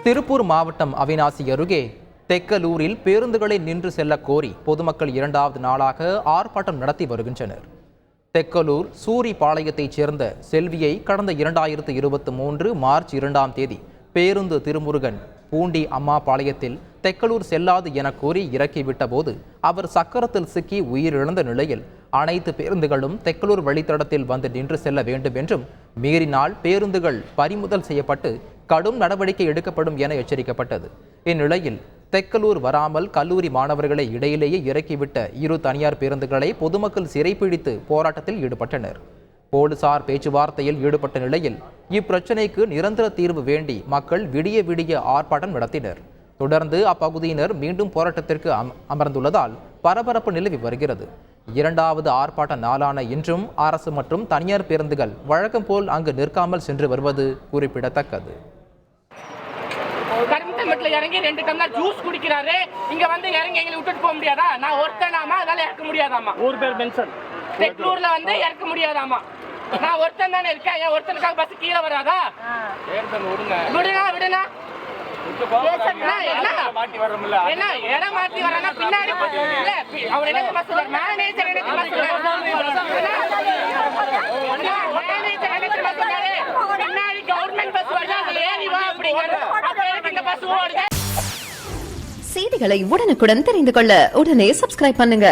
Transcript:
திருப்பூர் மாவட்டம் அவிநாசி அருகே தெக்கலூரில் பேருந்துகளை நின்று செல்ல கோரி பொதுமக்கள் 2வது நாளாக ஆர்ப்பாட்டம் நடத்தி வருகின்றனர். தெக்கலூர் சூரிபாளையத்தைச் சேர்ந்த செல்வியை கடந்த 2023 மார்ச் 2ஆம் தேதி பேருந்து திருமுருகன் பூண்டி அம்மாபாளையத்தில் தெக்கலூர் செல்லாது என கூறி இறக்கிவிட்ட போது அவர் சக்கரத்தில் சிக்கி உயிரிழந்த நிலையில் அனைத்து பேருந்துகளும் தெக்கலூர் வழித்தடத்தில் வந்து நின்று செல்ல வேண்டும் என்றும் மீறினால் பேருந்துகள் பறிமுதல் செய்யப்பட்டு கடும் நடவடிக்கை எடுக்கப்படும் என எச்சரிக்கப்பட்டது. இந்நிலையில் தெக்கலூர் வராமல் கல்லூரி மாணவர்களை இடையிலேயே இறக்கிவிட்ட 2 தனியார் பேருந்துகளை பொதுமக்கள் சிறைப்பிடித்து போராட்டத்தில் ஈடுபட்டனர். போலீசார் பேச்சுவார்த்தையில் ஈடுபட்ட நிலையில் இப்பிரச்சினைக்கு நிரந்தர தீர்வு வேண்டி மக்கள் விடிய விடிய ஆர்ப்பாட்டம் நடத்தினர். தொடர்ந்து அப்பகுதியினர் மீண்டும் போராட்டத்திற்கு அமர்ந்துள்ளதால் பரபரப்பு நிலவி வருகிறது. 2வது ஆர்ப்பாட்ட நாளான இன்றும் அரசு மற்றும் தனியார் பேருந்துகள் வழக்கம் போல் அங்கு நிற்காமல் சென்று வருவது குறிப்பிடத்தக்கது. கரும்புல இறங்கி 2 டம்ளர் ஜூஸ் குடிக்கிறாரு. இங்க வந்து இறங்கி எங்களை விட்டுட்டு போக முடியாதா? நான் ஒருத்தனாமா, அதனால இறக்க முடியாதாமா? ஊர் பேர் மென்ஷன். தெக்லூர்ல வந்து இறக்க முடியாதாமா? நான் ஒருத்தன் தானே இருக்கேன். என் ஒருத்தனுக்காக பஸ் கீழே வராதா? விடுங்க விடுங்க. இடம் மாத்தி வரனா பின்னாடி அவர் என்ன சொல்றாரு? மேனேஜர் என்ன சொல்றாரு? பின்னாடி கவர்மெண்ட் பஸ் வருதா, அதுல ஏறி வா அப்படிங்கிறாரு. செய்திகளை உடனுக்குடன் தெரிந்து கொள்ள உடனே சப்ஸ்கிரைப் பண்ணுங்க.